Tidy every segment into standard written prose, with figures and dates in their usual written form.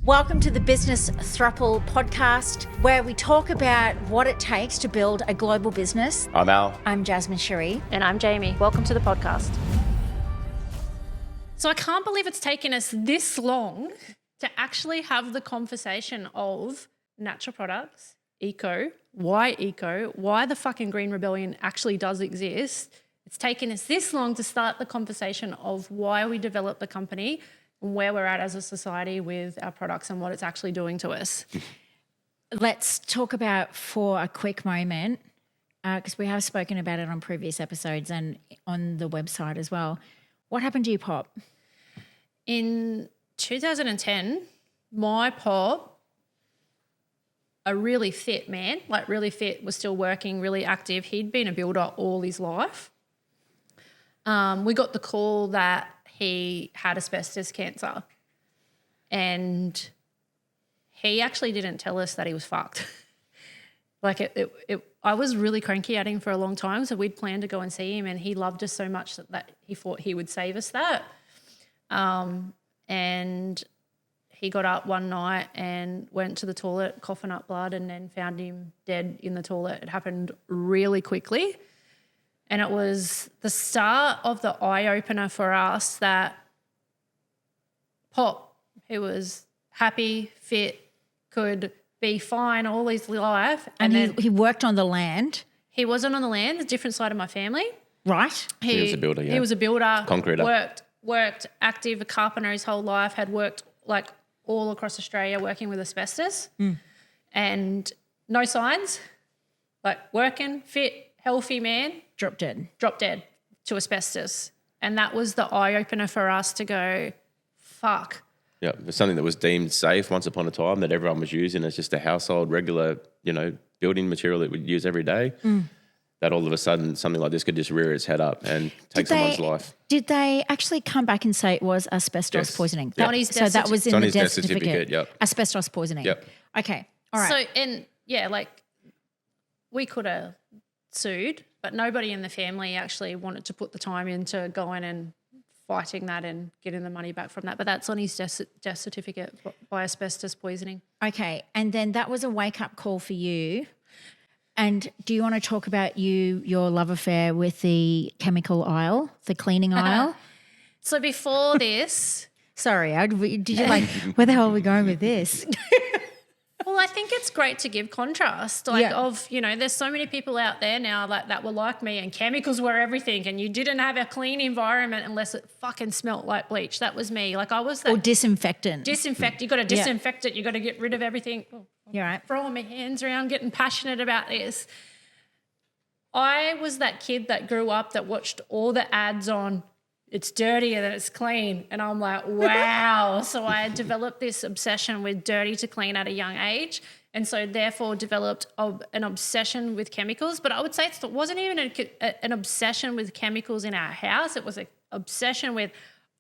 Welcome to the Business Thruple podcast, where we talk about what it takes to build a global business. I'm Al. I'm Jasmine Cherie. And I'm Jamey. Welcome to the podcast. So I can't believe it's taken us this long to actually have the conversation of natural products, eco, why the fucking Green Rebellion actually does exist. It's taken us this long to start the conversation of why we developed the company and where we're at as a society with our products and what it's actually doing to us. Let's talk about for a quick moment, because we have spoken about it on previous episodes and on the website as well. What happened to your pop? In 2010, my pop, a really fit man, like really fit, was still working, really active. He'd been a builder all his life. We got the call that he had asbestos cancer, and he actually didn't tell us that he was fucked. I was really cranky at him for a long time, so we'd planned to go and see him, and he loved us so much that he thought he would save us that. And he got up one night and went to the toilet, coughing up blood, and then found him dead in the toilet. It happened really quickly. And it was the start of the eye-opener for us that Pop, who was happy, fit, could be fine all his life. And he worked on the land. He wasn't on the land, a different side of my family. Right. He was a builder, yeah. He was a builder. Concreter. Worked active, a carpenter his whole life, had worked like all across Australia working with asbestos and no signs, like working, fit, healthy man. Dropped dead to asbestos. And that was the eye-opener for us to go, fuck. Yeah, it was something that was deemed safe once upon a time that everyone was using as just a household, regular, building material that we'd use every day. That all of a sudden something like this could just rear its head up and take someone's life. Did they actually come back and say it was asbestos poisoning? Yep. So that was in the death certificate. Yep. Asbestos poisoning. Yep. Okay. All right. So, we could have sued, but nobody in the family actually wanted to put the time into going and fighting that and getting the money back from that. But that's on his death certificate by asbestos poisoning. Okay. And then that was a wake-up call for you. And do you want to talk about your love affair with the chemical aisle, the cleaning aisle? So before this... Sorry, did you where the hell are we going with this? Well, I think it's great to give contrast. There's so many people out there now that were like me, and chemicals were everything, and you didn't have a clean environment unless it fucking smelt like bleach. That was me. I was that. Or disinfectant. You got to disinfect it. You got to get rid of everything. You're right. Throwing my hands around, getting passionate about this. I was that kid that grew up that watched all the ads on it's dirtier than it's clean. And I'm like, wow. So I had developed this obsession with dirty to clean at a young age, and so therefore developed an obsession with chemicals. But I would say it wasn't even an obsession with chemicals in our house. It was an obsession with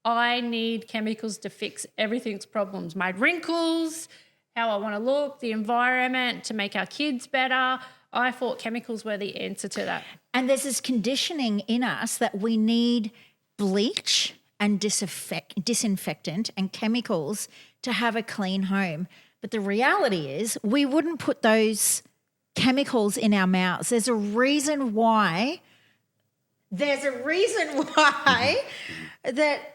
I need chemicals to fix everything's problems, my wrinkles, how I want to look, the environment, to make our kids better. I thought chemicals were the answer to that. And there's this conditioning in us that we need bleach and disinfectant and chemicals to have a clean home. But the reality is we wouldn't put those chemicals in our mouths. There's a reason why that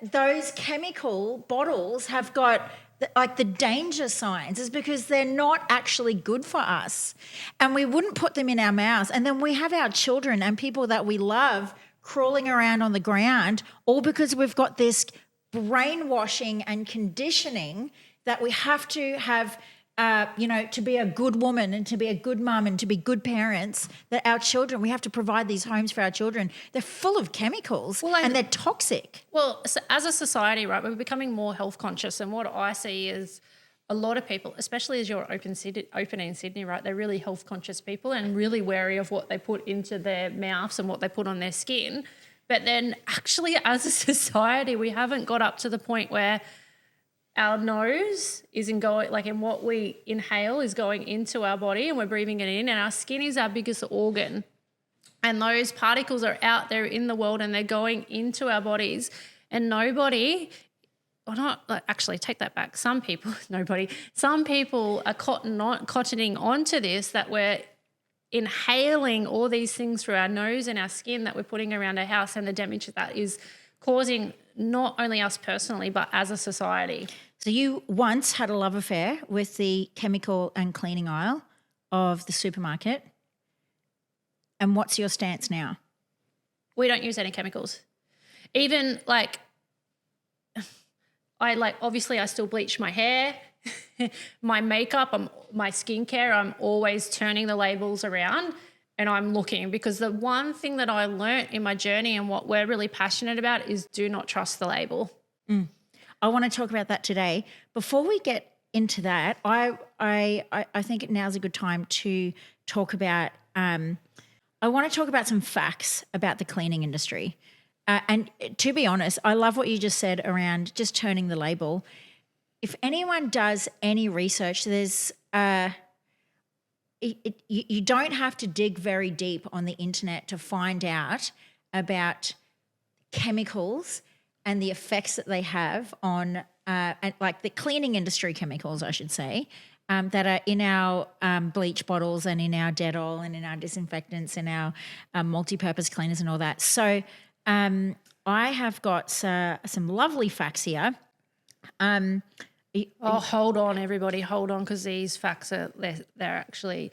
those chemical bottles have got the danger signs, is because they're not actually good for us. And we wouldn't put them in our mouths. And then we have our children and people that we love crawling around on the ground, all because we've got this brainwashing and conditioning that we have to have, to be a good woman and to be a good mum and to be good parents, that our children, we have to provide these homes for our children. They're full of chemicals and they're toxic. Well, so as a society, right, we're becoming more health conscious, and what I see is a lot of people, especially as you're open in Sydney, right, they're really health conscious people and really wary of what they put into their mouths and what they put on their skin. But then actually as a society, we haven't got up to the point where our nose isn't and what we inhale is going into our body and we're breathing it in, and our skin is our biggest organ. And those particles are out there in the world and they're going into our bodies, and nobody or not, like, actually take that back. Some people are cottoning onto this, that we're inhaling all these things through our nose and our skin that we're putting around our house, and the damage that is causing not only us personally but as a society. So you once had a love affair with the chemical and cleaning aisle of the supermarket. And what's your stance now? We don't use any chemicals. Even like, obviously I still bleach my hair, my makeup, my skincare, I'm always turning the labels around and I'm looking, because the one thing that I learnt in my journey and what we're really passionate about is do not trust the label. I want to talk about that today. Before we get into that, I think now's a good time to talk about I want to talk about some facts about the cleaning industry. And to be honest, I love what you just said around just turning the label. If anyone does any research, there's you don't have to dig very deep on the internet to find out about chemicals and the effects that they have on, and like the cleaning industry chemicals, I should say, that are in our bleach bottles and in our Dettol and in our disinfectants and our multi-purpose cleaners and all that. So I have got some lovely facts here. Hold on, everybody, hold on, because these facts they're actually,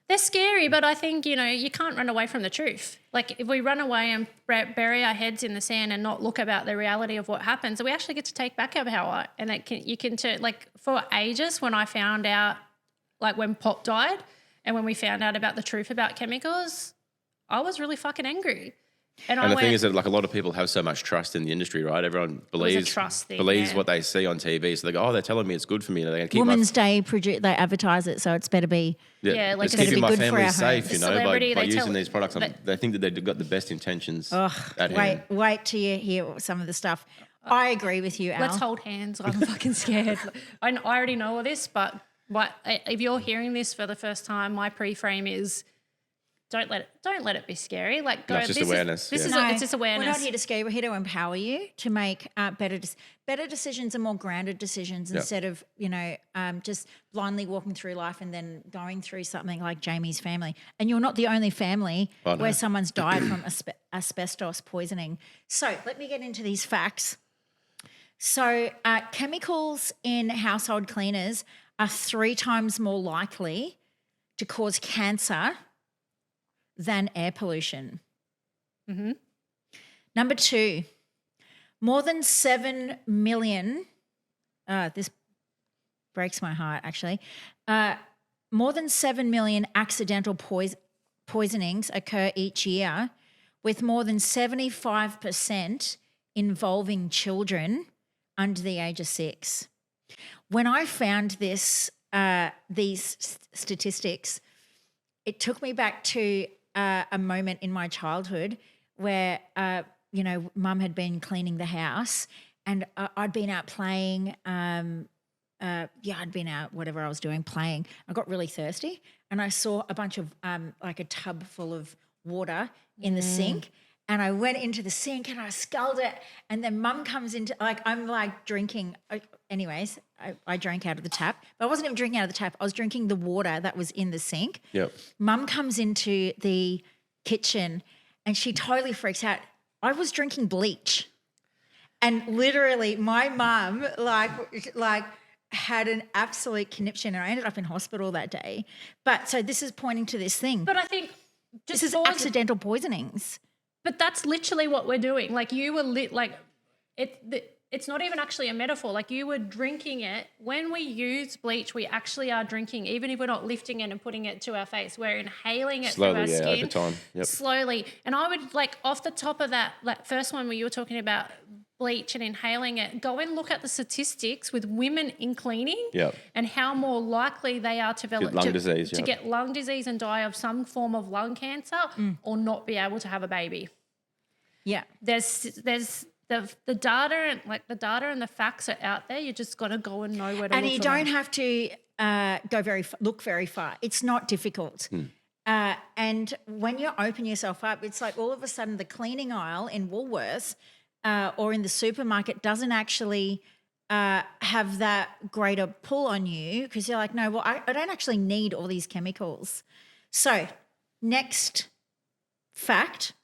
they're scary, but I think, you can't run away from the truth. Like, if we run away and bury our heads in the sand and not look about the reality of what happens, we actually get to take back our power. And you can turn, like, for ages when I found out, like when Pop died and when we found out about the truth about chemicals, I was really fucking angry. And the thing is that, like, a lot of people have so much trust in the industry, right? Everyone believes what they see on TV. So they go, they're telling me it's good for me. And they keep Women's Day, they advertise it, so it's better be. Yeah, like it's it's keeping my good for family our safe, home. by using these products. They think that they've got the best intentions at hand. Wait till you hear some of the stuff. I agree with you, Al. Let's hold hands. I'm fucking scared. I already know all this, but if you're hearing this for the first time, my pre-frame is, don't let it be scary. Like, go. That's just awareness. It's just awareness. We're not here to scare you. We're here to empower you to make better decisions and more grounded decisions instead of just blindly walking through life and then going through something like Jamey's family. And you're not the only family where someone's died from asbestos poisoning. So let me get into these facts. So chemicals in household cleaners are 3 times more likely to cause cancer than air pollution. Mm-hmm. Number 2, more than 7 million, this breaks my heart actually, more than 7 million accidental poisonings occur each year, with more than 75% involving children under the age of 6. When I found these statistics, it took me back to a moment in my childhood where, Mum had been cleaning the house and I'd been out playing. I'd been out, whatever I was doing, playing. I got really thirsty and I saw a bunch of, like a tub full of water in the sink. And I went into the sink and I sculled it. And then Mum comes into, I'm like drinking. Anyways, I drank out of the tap. But I wasn't even drinking out of the tap. I was drinking the water that was in the sink. Yep. Mum comes into the kitchen and she totally freaks out. I was drinking bleach. And literally my mum like had an absolute conniption and I ended up in hospital that day. But so this is pointing to this thing. But I think this is accidental poisonings. But that's literally what we're doing. Like, you were it's not even actually a metaphor. Like, you were drinking it. When we use bleach, we actually are drinking, even if we're not lifting it and putting it to our face. We're inhaling it slowly, through our skin. over time. Yep. Slowly. And I would, like, off the top of that first one where you were talking about bleach and inhaling it, go and look at the statistics with women in cleaning and how more likely they are to develop get lung disease and die of some form of lung cancer or not be able to have a baby. Yeah. There's the data and the facts are out there. You just got to go and know where to look. And you don't have to look very far. It's not difficult. And when you open yourself up, it's like all of a sudden the cleaning aisle in Woolworths or in the supermarket doesn't actually have that greater pull on you because you're like, no, well, I don't actually need all these chemicals. So next fact,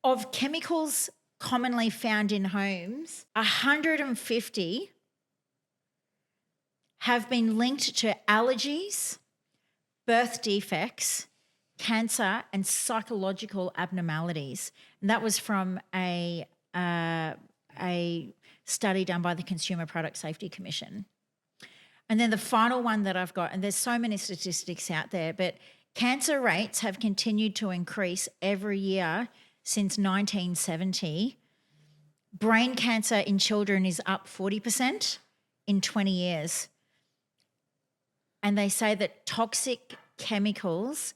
of chemicals commonly found in homes, 150 have been linked to allergies, birth defects, cancer, and psychological abnormalities. And that was from a study done by the Consumer Product Safety Commission. And then the final one that I've got, and there's so many statistics out there, but cancer rates have continued to increase every year since 1970. Brain cancer in children is up 40% in 20 years. And they say that toxic chemicals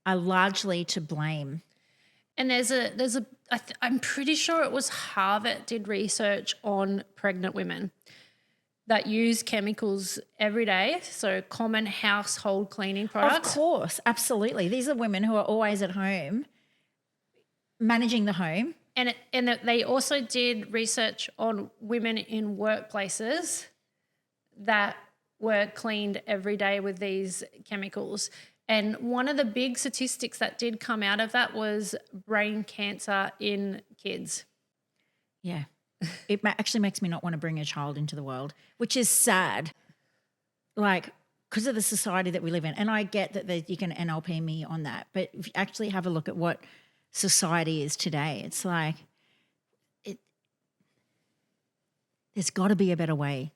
are largely to blame. And I'm pretty sure it was Harvard did research on pregnant women that use chemicals every day, so common household cleaning products. Of course, absolutely. These are women who are always at home, managing the home. And they also did research on women in workplaces that were cleaned every day with these chemicals. And one of the big statistics that did come out of that was brain cancer in kids. Yeah. It actually makes me not want to bring a child into the world, which is sad, like because of the society that we live in. And I get that you can NLP me on that, but if you actually have a look at what society is today, it's like there's got to be a better way.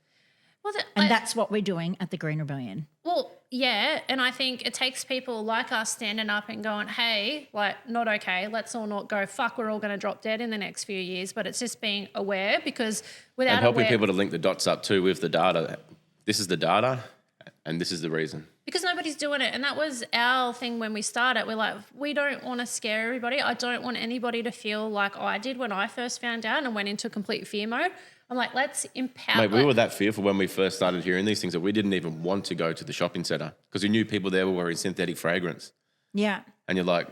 Well, that's what we're doing at the Green Rebellion. Well, yeah, and I think it takes people like us standing up and going, hey, like, not okay, let's all not go, fuck, we're all going to drop dead in the next few years, but it's just being aware because without and helping people to link the dots up too with the data. This is the data and this is the reason. Because nobody's doing it. And that was our thing when we started. We're like, we don't want to scare everybody. I don't want anybody to feel like I did when I first found out and went into complete fear mode. I'm like, let's empower. Mate, we were that fearful when we first started hearing these things that we didn't even want to go to the shopping centre because we knew people there were wearing synthetic fragrance. Yeah. And you're like,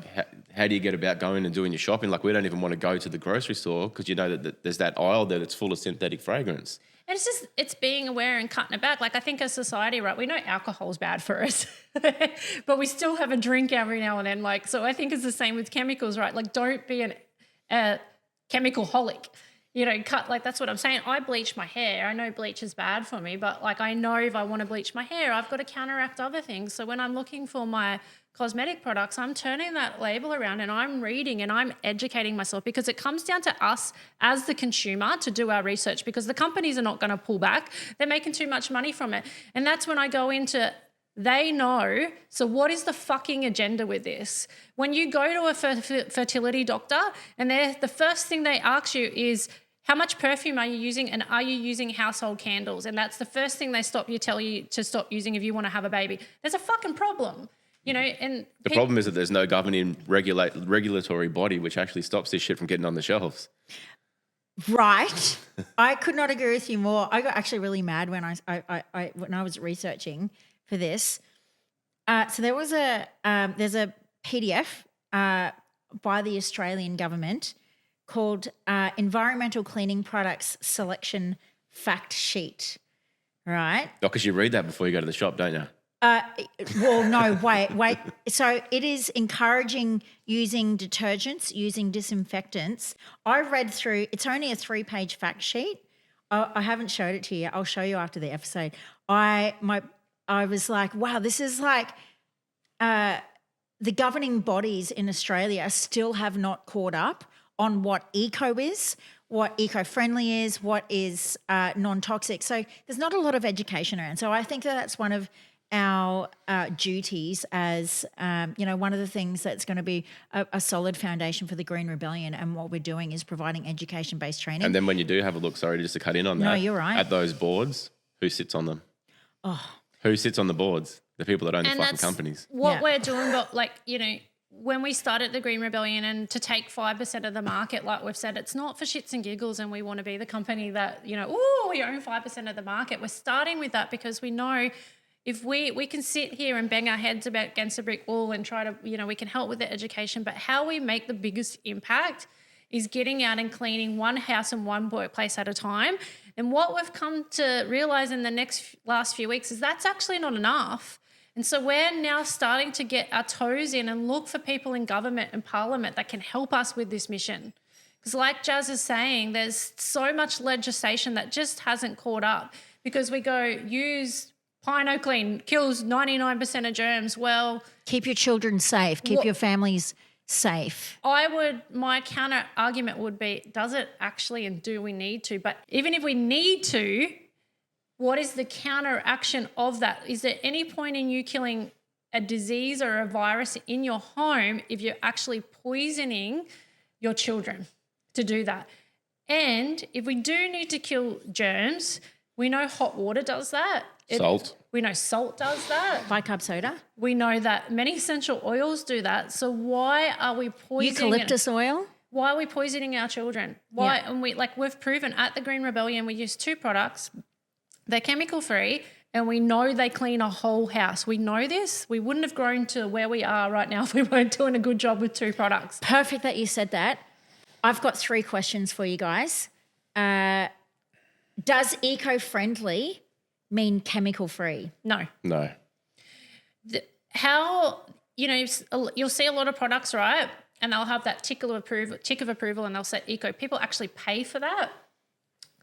how do you get about going and doing your shopping? Like, we don't even want to go to the grocery store because you know that there's that aisle there that's full of synthetic fragrance. And it's being aware and cutting it back. Like, I think as society, right, we know alcohol's bad for us, but we still have a drink every now and then. Like, so I think it's the same with chemicals, right? Like, don't be a chemical holic. You know, that's what I'm saying. I bleach my hair. I know bleach is bad for me, but like I know if I want to bleach my hair, I've got to counteract other things. So when I'm looking for my cosmetic products, I'm turning that label around and I'm reading and I'm educating myself because it comes down to us as the consumer to do our research because the companies are not going to pull back. They're making too much money from it. And that's when I go into they know. So what is the fucking agenda with this? When you go to a fertility doctor and the first thing they ask you is how much perfume are you using and are you using household candles? And that's the first thing they tell you to stop using if you want to have a baby. There's a fucking problem, you know. And the problem is that there's no governing regulatory body which actually stops this shit from getting on the shelves. Right. I could not agree with you more. I got actually really mad when I was researching for this. So there's a PDF by the Australian government called Environmental Cleaning Products Selection Fact Sheet, right? Oh, because you read that before you go to the shop, don't you? Well, no, wait. So it is encouraging using detergents, using disinfectants. I read through, it's only a 3-page fact sheet. I haven't showed it to you. I'll show you after the episode. I was like, wow, this is like the governing bodies in Australia still have not caught up on what eco is, what eco-friendly is, what is non-toxic. So there's not a lot of education around. So I think that's one of our duties as, one of the things that's going to be a solid foundation for the Green Rebellion, and what we're doing is providing education-based training. And then when you do have a look, sorry, just to cut in on that. No, you're right. At those boards, who sits on them? Oh. Who sits on the boards? The people that own the fucking companies. What we're doing, but when we started the Green Rebellion and to take 5% of the market, like we've said, it's not for shits and giggles and we want to be the company that, we own 5% of the market. We're starting with that because we know if we can sit here and bang our heads against a brick wall and try to, we can help with the education, but how we make the biggest impact is getting out and cleaning one house and one workplace at a time. And what we've come to realise in the last few weeks is that's actually not enough. And so we're now starting to get our toes in and look for people in government and parliament that can help us with this mission. Because like Jazz is saying, there's so much legislation that just hasn't caught up because we go use Pino Clean, kills 99% of germs. Well, Keep your children safe. Keep your families safe. My counter argument would be, does it actually and do we need to? But even if we need to, what is the counter action of that? Is there any point in you killing a disease or a virus in your home if you're actually poisoning your children to do that? And if we do need to kill germs, we know hot water does that. Salt. We know salt does that. Bicarb soda. We know that many essential oils do that. So why are we poisoning Eucalyptus oil. Why are we poisoning our children? Why? Yeah. And we've proven at the Green Rebellion, we use 2 products. They're chemical free and we know they clean a whole house. We know this. We wouldn't have grown to where we are right now if we weren't doing a good job with 2 products. Perfect that you said that. I've got 3 questions for you guys. Does eco-friendly mean chemical-free? No. No. You'll see a lot of products, right? And they'll have that tick of approval and they'll say eco. People actually pay for that.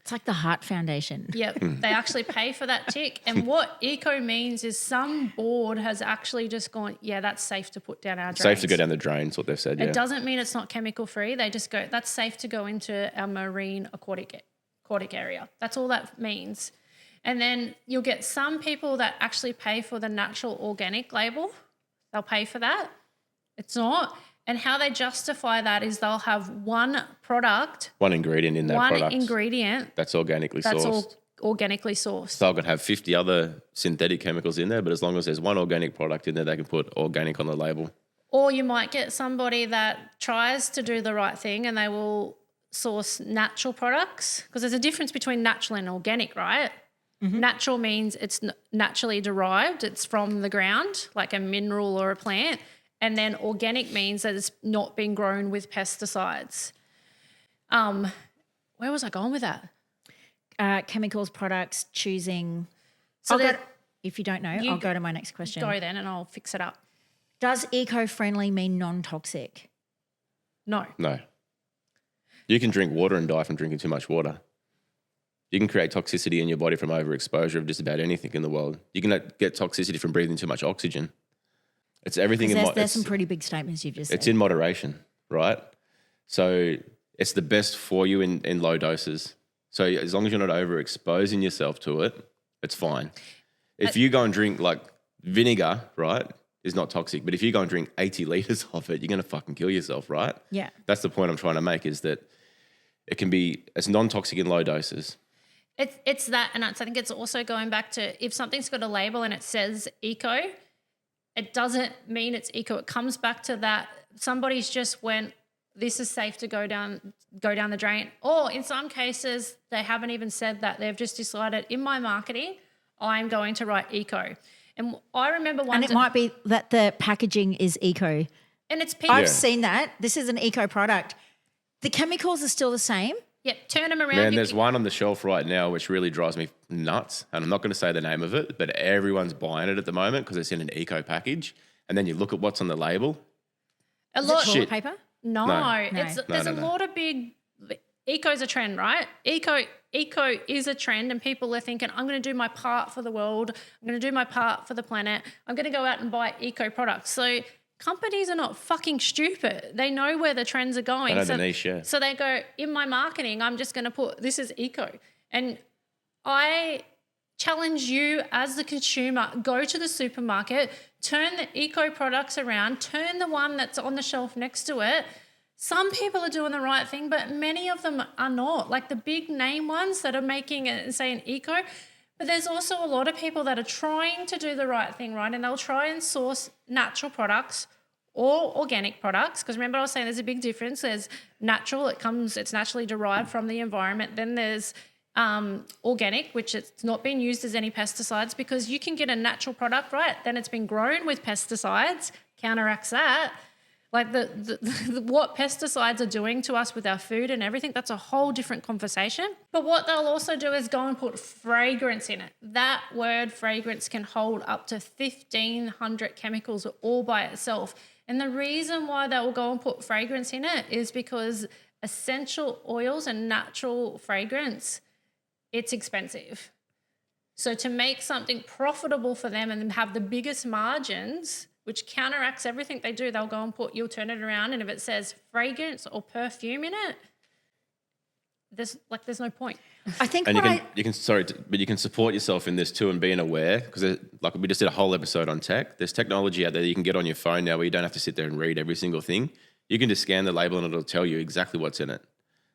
It's like the Heart Foundation. Yep, they actually pay for that tick. And what eco means is some board has actually just gone, yeah, that's safe to put down our drains. Safe to go down the drain, is what they've said, yeah. It doesn't mean it's not chemical free. They just go, that's safe to go into our marine aquatic area. That's all that means. And then you'll get some people that actually pay for the natural organic label. They'll pay for that. It's not. And how they justify that is they'll have one product. One ingredient in that product. One ingredient. That's organically sourced. That's all organically sourced. So I could have 50 other synthetic chemicals in there, but as long as there's one organic product in there, they can put organic on the label. Or you might get somebody that tries to do the right thing and they will source natural products because there's a difference between natural and organic, right? Mm-hmm. Natural means it's naturally derived. It's from the ground, like a mineral or a plant. And then organic means that it's not been grown with pesticides. Where was I going with that? Chemicals, products, choosing. So if you don't know, I'll go to my next question. Go then and I'll fix it up. Does eco-friendly mean non-toxic? No. No. You can drink water and die from drinking too much water. You can create toxicity in your body from overexposure of just about anything in the world. You can get toxicity from breathing too much oxygen. It's everything in there's some pretty big statements you've just said. It's in moderation, right? So it's the best for you in low doses. So as long as you're not overexposing yourself to it, it's fine. If you go and drink like vinegar, right, is not toxic. But if you go and drink 80 litres of it, you're going to fucking kill yourself, right? Yeah. That's the point I'm trying to make is that it's non-toxic in low doses. It's that, and I think it's also going back to if something's got a label and it says eco, it doesn't mean it's eco. It comes back to that somebody's just went, this is safe to go down the drain. Or in some cases, they haven't even said that. They've just decided in my marketing, I'm going to write eco. And I remember one. And it might be that the packaging is eco. And it's people. I've seen that. This is an eco product. The chemicals are still the same. Yep, turn them around. Man, there's one on the shelf right now which really drives me nuts, and I'm not going to say the name of it, but everyone's buying it at the moment because it's in an eco package, and then you look at what's on the label. Is it toilet paper? No. There's a lot of big. Eco's a trend, right? Eco is a trend, and people are thinking, I'm going to do my part for the world. I'm going to do my part for the planet. I'm going to go out and buy eco products. So companies are not fucking stupid. They know where the trends are going. They know the niche, yeah. So they go, in my marketing, I'm just going to put, this is eco. And I challenge you as the consumer, go to the supermarket, turn the eco products around, turn the one that's on the shelf next to it. Some people are doing the right thing, but many of them are not. Like the big name ones that are making it and saying eco. But there's also a lot of people that are trying to do the right thing, right? And they'll try and source natural products or organic products. Because remember I was saying there's a big difference. There's natural, it's naturally derived from the environment. Then there's organic, which it's not been used as any pesticides, because you can get a natural product, right? Then it's been grown with pesticides, counteracts that. Like what pesticides are doing to us with our food and everything, that's a whole different conversation. But what they'll also do is go and put fragrance in it. That word fragrance can hold up to 1,500 chemicals all by itself. And the reason why they will go and put fragrance in it is because essential oils and natural fragrance, it's expensive. So to make something profitable for them and have the biggest margins, which counteracts everything they do, they'll go and you'll turn it around, and if it says fragrance or perfume in it, there's no point. I think but you can support yourself in this too, and being aware, because like we just did a whole episode on tech. There's technology out there that you can get on your phone now where you don't have to sit there and read every single thing. You can just scan the label and it'll tell you exactly what's in it.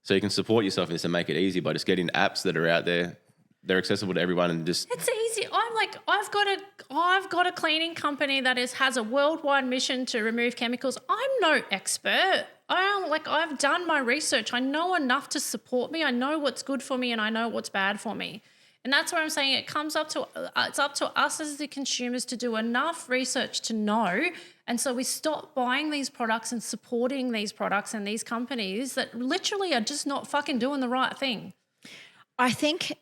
So you can support yourself in this and make it easy by just getting apps that are out there. They're accessible to everyone, and just it's easy. I've got a cleaning company that has a worldwide mission to remove chemicals. I'm no expert. I've done my research. I know enough to support me. I know what's good for me and I know what's bad for me. And that's where I'm saying it's up to us as the consumers to do enough research to know. And so we stop buying these products and supporting these products and these companies that literally are just not fucking doing the right thing. I think,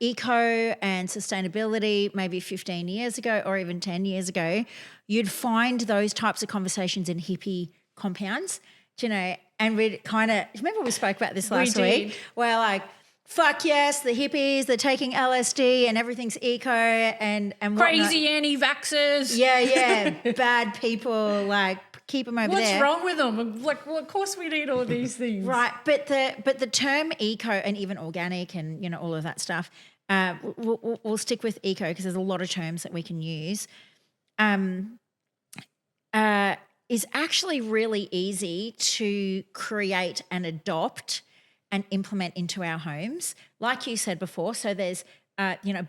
eco and sustainability maybe 15 years ago or even 10 years ago, you'd find those types of conversations in hippie compounds, and we'd kind of, remember we spoke about this last week, where like, fuck yes, the hippies, they're taking LSD and everything's eco and crazy anti-vaxxers. Yeah, bad people, like keep them over there. What's wrong with them? Like, well, of course we need all these things. Right, but the term eco and even organic and all of that stuff, we'll stick with eco because there's a lot of terms that we can use. Is actually really easy to create and adopt and implement into our homes. Like you said before, so there's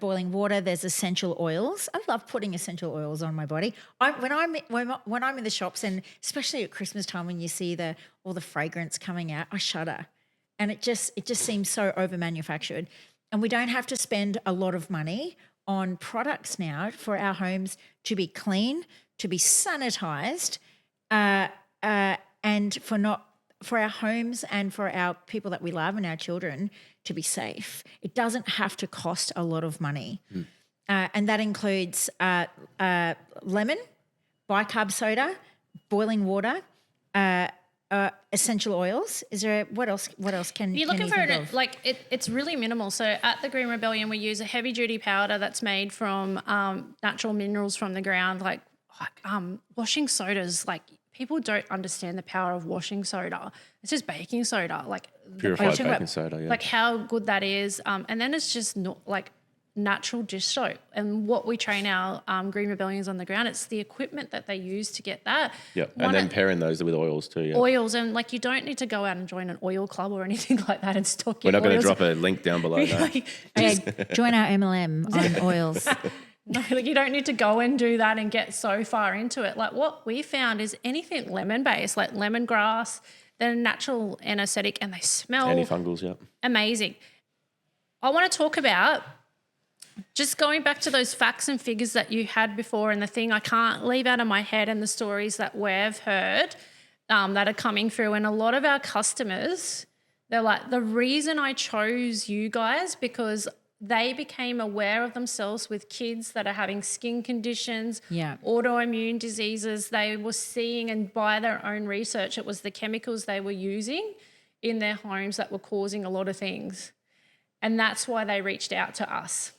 boiling water, there's essential oils. I love putting essential oils on my body. When I'm in the shops, and especially at Christmas time when you see all the fragrance coming out, I shudder. And it just seems so over manufactured. And we don't have to spend a lot of money on products now for our homes to be clean, to be sanitized, and for our homes and for our people that we love and our children to be safe. It doesn't have to cost a lot of money. And that includes lemon, bicarb soda, boiling water, essential oils. Is there what else can you're looking can you for think of? Like it's really minimal. So at the Green Rebellion we use a heavy duty powder that's made from natural minerals from the ground, like washing sodas. Like people don't understand the power of washing soda. It's just baking soda, like purified baking soda, yeah. Like how good that is. And then it's just not like natural dish soap. And what we train our Green Rebellions on the ground, it's the equipment that they use to get that. Yeah, and then pairing those with oils too. Yeah, oils, and like you don't need to go out and join an oil club or anything like that and stock your We're not going to oils. drop a link down below. No. Join our MLM on oils. No, like you don't need to go and do that and get so far into it. Like what we found is anything lemon-based, like lemongrass, they're natural anesthetic and they smell antifungals, yeah, amazing. I want to talk about just going back to those facts and figures that you had before, and the thing I can't leave out of my head and the stories that we've heard that are coming through. And a lot of our customers, they're like, the reason I chose you guys because they became aware of themselves with kids that are having skin conditions, autoimmune diseases. They were seeing, and by their own research, it was the chemicals they were using in their homes that were causing a lot of things. And that's why they reached out to us.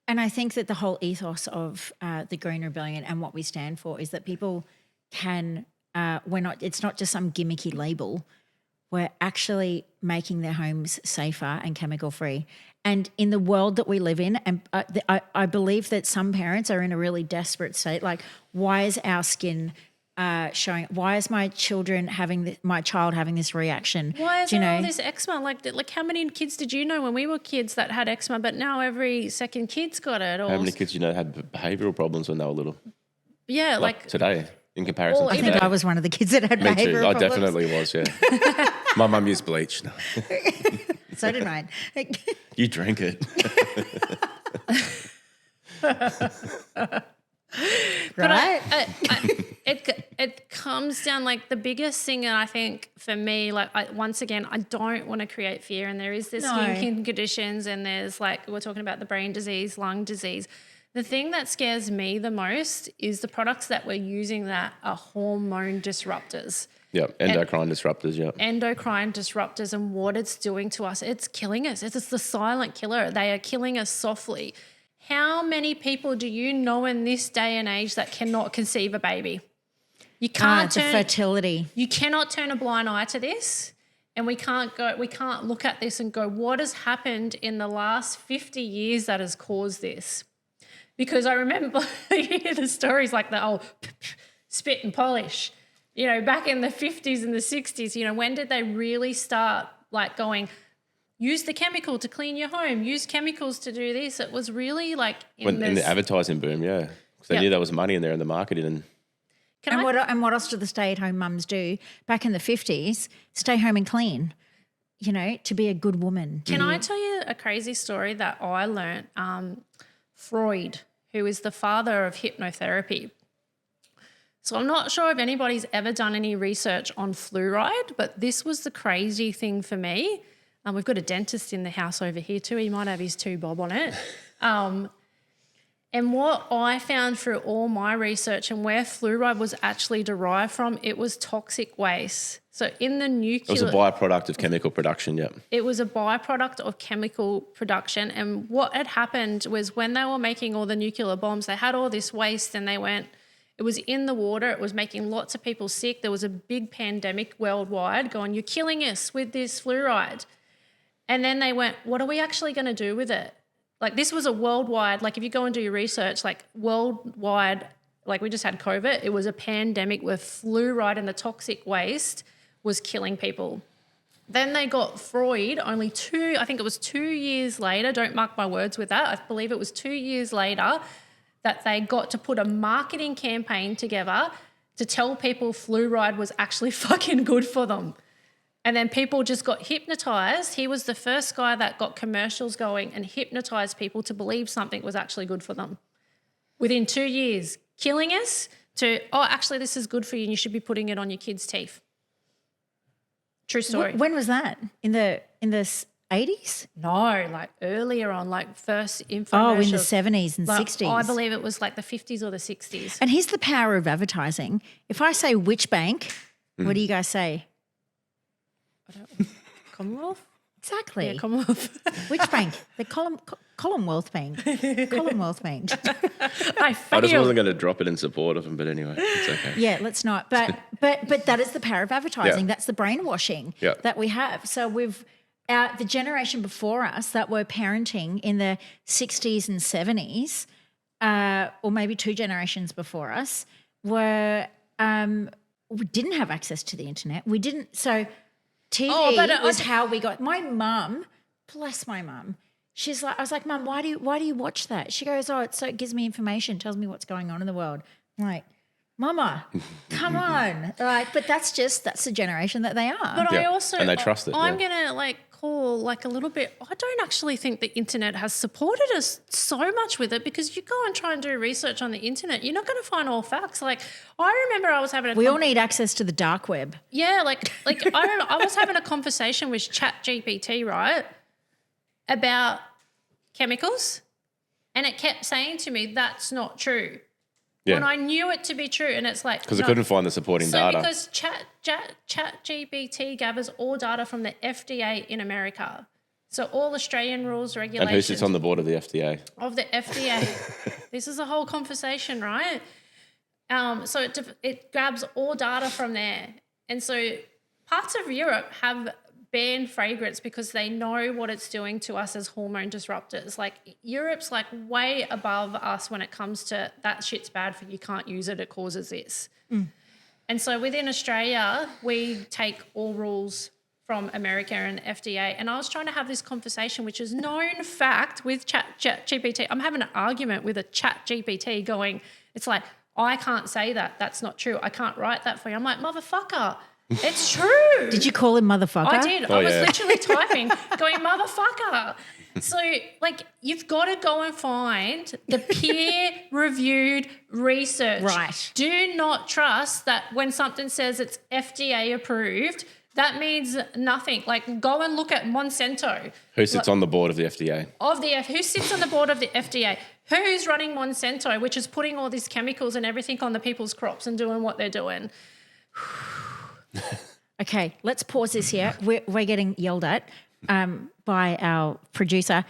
And I think that the whole ethos of the Green Rebellion and what we stand for is that people can, it's not just some gimmicky label. We're actually making their homes safer and chemical free. And in the world that we live in, and I believe that some parents are in a really desperate state. Like, why is our skin showing? Why is my child having this reaction? Why is there all this eczema? Like how many kids did you know when we were kids that had eczema, but now every second kid's got it? Or how many kids had behavioural problems when they were little? Yeah, like today. In comparison to I think I was one of the kids that had behavioural problems. I definitely was, yeah. My mum used bleach. No. So did mine. You drank it. Right? comes down, like the biggest thing, and I think for me, like once again, I don't want to create fear, and there is the skin conditions, and there's like we're talking about the brain disease, lung disease. The thing that scares me the most is the products that we're using that are hormone disruptors. Yeah, endocrine disruptors, yeah. Endocrine disruptors, and what it's doing to us. It's killing us. It's the silent killer. They are killing us softly. How many people do you know in this day and age that cannot conceive a baby? You can't the fertility. You cannot turn a blind eye to this, and we can't look at this and go, what has happened in the last 50 years that has caused this? Because I remember you hear the stories like the spit and polish. You know, back in the 50s and the 60s, you know, when did they really start like going, use the chemical to clean your home, use chemicals to do this? It was really like in the advertising boom, yeah. Because they knew there was money in there in the marketing. What else do the stay-at-home mums do? Back in the 50s, stay home and clean, you know, to be a good woman. Can I tell you a crazy story that I learnt? Freud, who is the father of hypnotherapy. So I'm not sure if anybody's ever done any research on fluoride, but this was the crazy thing for me. We've got a dentist in the house over here too. He might have his 2 bob on it. And what I found through all my research and where fluoride was actually derived from, it was toxic waste. So in the nuclear... It was a byproduct of chemical production, yeah. It was a byproduct of chemical production. And what had happened was when they were making all the nuclear bombs, they had all this waste and they went... It was in the water. It was making lots of people sick. There was a big pandemic worldwide going, you're killing us with this fluoride. And then they went, what are we actually going to do with it? Like this was a worldwide, like if you go and do your research, like worldwide, like we just had COVID, it was a pandemic where fluoride and the toxic waste was killing people. Then they got Freud only 2 years later, don't mark my words with that, I believe it was 2 years later that they got to put a marketing campaign together to tell people fluoride was actually fucking good for them. And then people just got hypnotised. He was the first guy that got commercials going and hypnotised people to believe something was actually good for them. Within 2 years, killing us to, actually this is good for you and you should be putting it on your kids' teeth. True story. When was that? In the 80s? No, like earlier on, like first infomercials. Oh, in the 70s and 60s. I believe it was like the 50s or the 60s. And here's the power of advertising. If I say which bank, what do you guys say? Commonwealth? Exactly. Yeah, Commonwealth. Which bank? The Commonwealth Bank. Commonwealth Bank. I just wasn't going to drop it in support of him, but anyway, it's okay. Yeah, let's not. But that is the power of advertising. Yeah. That's the brainwashing Yeah. that we have. So the generation before us that were parenting in the 60s and 70s, or maybe 2 generations before us, we didn't have access to the internet. We didn't. So TV was how we got. My mum, bless my mum. She's like, I was like, Mum, why do you watch that? She goes, it gives me information, tells me what's going on in the world. I'm like, Mama, come on. Like, but that's the generation that they are. But I also, and they trust it. I'm gonna call a little bit. I don't actually think the internet has supported us so much with it, because you go and try and do research on the internet, you're not going to find all facts. Like I remember I was having we all need access to the dark web. Yeah, I was having a conversation with ChatGPT, right, about chemicals, and it kept saying to me that's not true. Yeah. When I knew it to be true, and it's like because I couldn't find the supporting data. Because ChatGPT gathers all data from the FDA in America, so all Australian rules, regulations. And who sits on the board of the FDA? Of the FDA, this is a whole conversation, right? So it grabs all data from there, and so parts of Europe have banned fragrance because they know what it's doing to us as hormone disruptors. Like Europe's way above us when it comes to that shit's bad for you, can't use it, it causes this. And so within Australia, we take all rules from America and FDA. And I was trying to have this conversation, which is known fact with ChatGPT. I'm having an argument with a ChatGPT going, it's like, I can't say that. That's not true. I can't write that for you. I'm like, motherfucker. It's true. Did you call him motherfucker? I did. Oh, I was yeah. literally typing, going, motherfucker. So, like, you've got to go and find the peer-reviewed research. Right. Do not trust that when something says it's FDA approved, that means nothing. Like, go and look at Monsanto. Who sits on the board of the FDA? Who sits on the board of the FDA? Who's running Monsanto, which is putting all these chemicals and everything on the people's crops and doing what they're doing? Okay, let's pause this here. We're getting yelled at by our producer.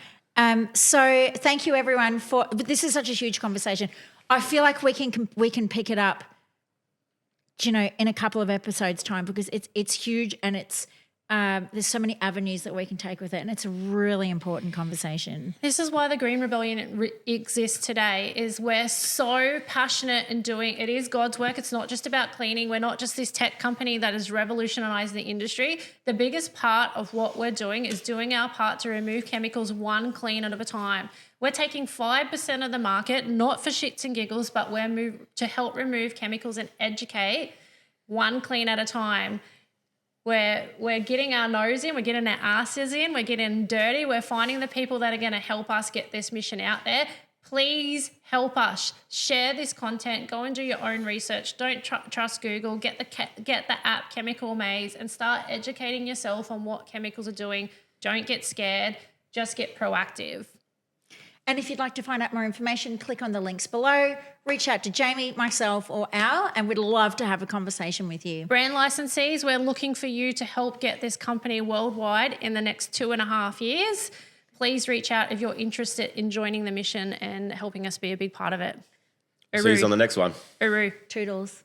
So thank you everyone but this is such a huge conversation. I feel like we can pick it up, in a couple of episodes' time, because it's huge and it's there's so many avenues that we can take with it, and it's a really important conversation. This is why the Green Rebellion exists today, is we're so passionate in doing, it is God's work. It's not just about cleaning. We're not just this tech company that has revolutionized the industry. The biggest part of what we're doing is doing our part to remove chemicals one clean at a time. We're taking 5% of the market, not for shits and giggles, but we're to help remove chemicals and educate one clean at a time. We're getting our nose in, we're getting our asses in, we're getting dirty, we're finding the people that are going to help us get this mission out there. Please help us. Share this content. Go and do your own research. Don't trust Google. Get the app Chemical Maze and start educating yourself on what chemicals are doing. Don't get scared. Just get proactive. And if you'd like to find out more information, click on the links below. Reach out to Jamey, myself, or Al, and we'd love to have a conversation with you. Brand licensees, we're looking for you to help get this company worldwide in the next 2.5 years. Please reach out if you're interested in joining the mission and helping us be a big part of it. See you on the next one. Uru. Toodles.